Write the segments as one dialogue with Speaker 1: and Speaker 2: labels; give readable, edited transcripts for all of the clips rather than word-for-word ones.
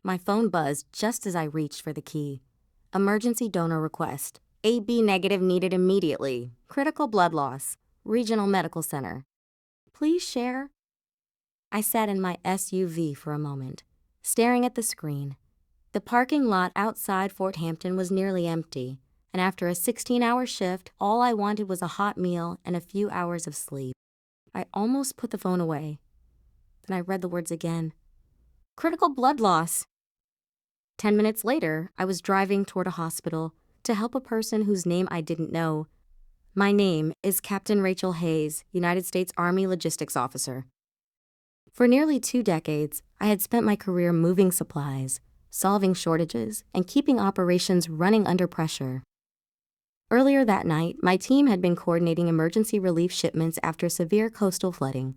Speaker 1: My phone buzzed just as I reached for the key. Emergency donor request. AB negative needed immediately. Critical blood loss. Regional Medical Center. Please share. I sat in my SUV for a moment, staring at the screen. The parking lot outside Fort Hampton was nearly empty, and after a 16-hour shift, all I wanted was a hot meal and a few hours of sleep. I almost put the phone away. Then I read the words again. Critical blood loss. 10 minutes later, I was driving toward a hospital to help a person whose name I didn't know. My name is Captain Rachel Hayes, United States Army Logistics Officer. For nearly 2 decades, I had spent my career moving supplies, solving shortages, and keeping operations running under pressure. Earlier that night, my team had been coordinating emergency relief shipments after severe coastal flooding.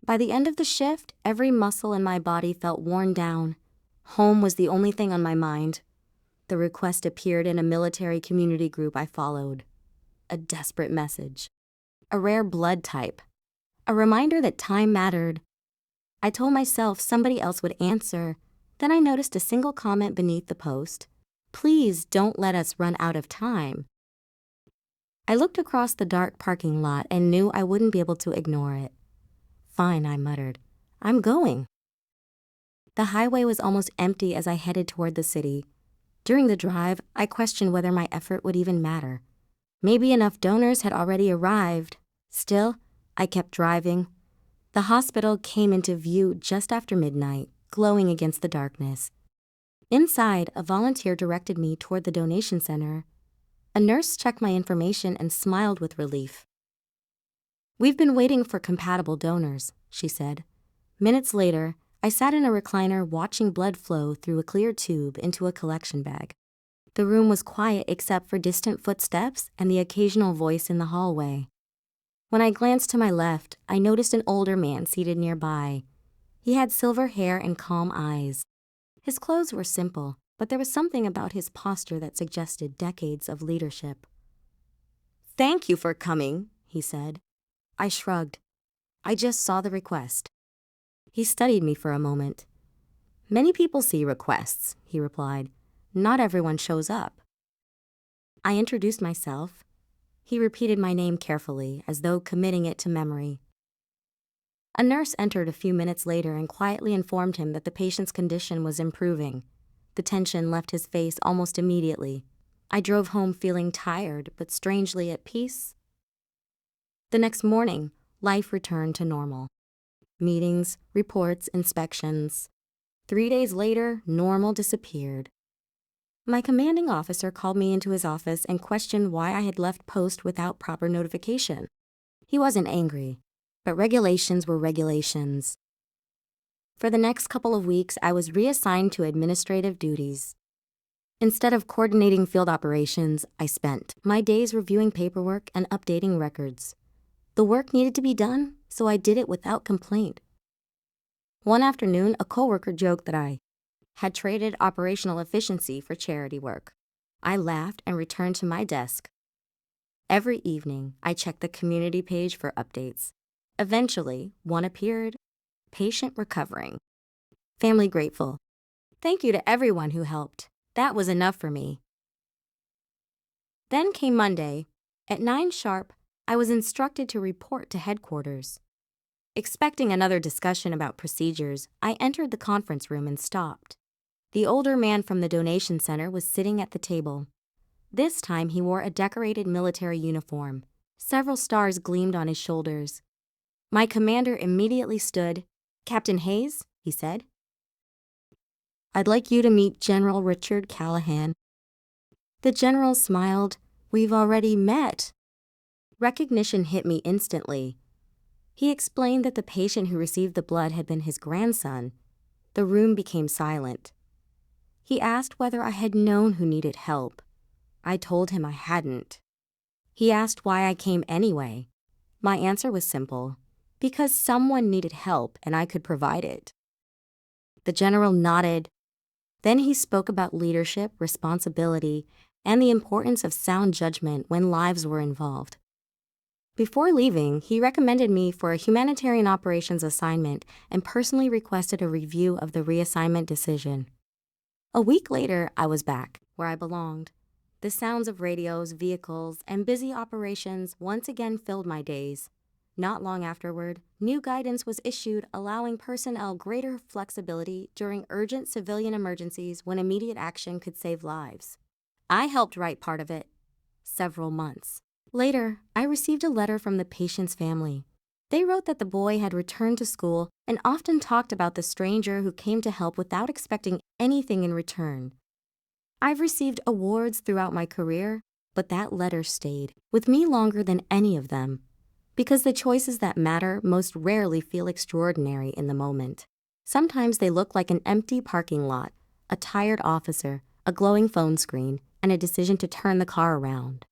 Speaker 1: By the end of the shift, every muscle in my body felt worn down. Home was the only thing on my mind. The request appeared in a military community group I followed. A desperate message. A rare blood type. A reminder that time mattered. I told myself somebody else would answer. Then I noticed a single comment beneath the post. Please don't let us run out of time. I looked across the dark parking lot and knew I wouldn't be able to ignore it. Fine, I muttered. I'm going. The highway was almost empty as I headed toward the city. During the drive, I questioned whether my effort would even matter. Maybe enough donors had already arrived. Still, I kept driving. The hospital came into view just after midnight, glowing against the darkness. Inside, a volunteer directed me toward the donation center. A nurse checked my information and smiled with relief. We've been waiting for compatible donors, she said. Minutes later, I sat in a recliner watching blood flow through a clear tube into a collection bag. The room was quiet except for distant footsteps and the occasional voice in the hallway. When I glanced to my left, I noticed an older man seated nearby. He had silver hair and calm eyes. His clothes were simple, but there was something about his posture that suggested decades of leadership. Thank you for coming, he said. I shrugged. I just saw the request. He studied me for a moment. Many people see requests, he replied. Not everyone shows up. I introduced myself. He repeated my name carefully, as though committing it to memory. A nurse entered a few minutes later and quietly informed him that the patient's condition was improving. The tension left his face almost immediately. I drove home feeling tired, but strangely at peace. The next morning, life returned to normal. Meetings, reports, inspections. 3 days later, normal disappeared. My commanding officer called me into his office and questioned why I had left post without proper notification. He wasn't angry, but regulations were regulations. For the next couple of weeks, I was reassigned to administrative duties. Instead of coordinating field operations, I spent my days reviewing paperwork and updating records. The work needed to be done, so I did it without complaint. One afternoon, a coworker joked that I had traded operational efficiency for charity work. I laughed and returned to my desk. Every evening, I checked the community page for updates. Eventually, one appeared. Patient recovering. Family grateful. Thank you to everyone who helped. That was enough for me. Then came Monday. At 9 sharp, I was instructed to report to headquarters. Expecting another discussion about procedures, I entered the conference room and stopped. The older man from the donation center was sitting at the table. This time he wore a decorated military uniform. Several stars gleamed on his shoulders. My commander immediately stood. Captain Hayes, he said. I'd like you to meet General Richard Callahan. The general smiled. We've already met. Recognition hit me instantly. He explained that the patient who received the blood had been his grandson. The room became silent. He asked whether I had known who needed help. I told him I hadn't. He asked why I came anyway. My answer was simple. Because someone needed help and I could provide it. The general nodded. Then he spoke about leadership, responsibility, and the importance of sound judgment when lives were involved. Before leaving, he recommended me for a humanitarian operations assignment and personally requested a review of the reassignment decision. A week later, I was back, where I belonged. The sounds of radios, vehicles, and busy operations once again filled my days. Not long afterward, new guidance was issued allowing personnel greater flexibility during urgent civilian emergencies when immediate action could save lives. I helped write part of it. Several months. Later, I received a letter from the patient's family. They wrote that the boy had returned to school and often talked about the stranger who came to help without expecting anything in return. I've received awards throughout my career, but that letter stayed with me longer than any of them, because the choices that matter most rarely feel extraordinary in the moment. Sometimes they look like an empty parking lot, a tired officer, a glowing phone screen, and a decision to turn the car around.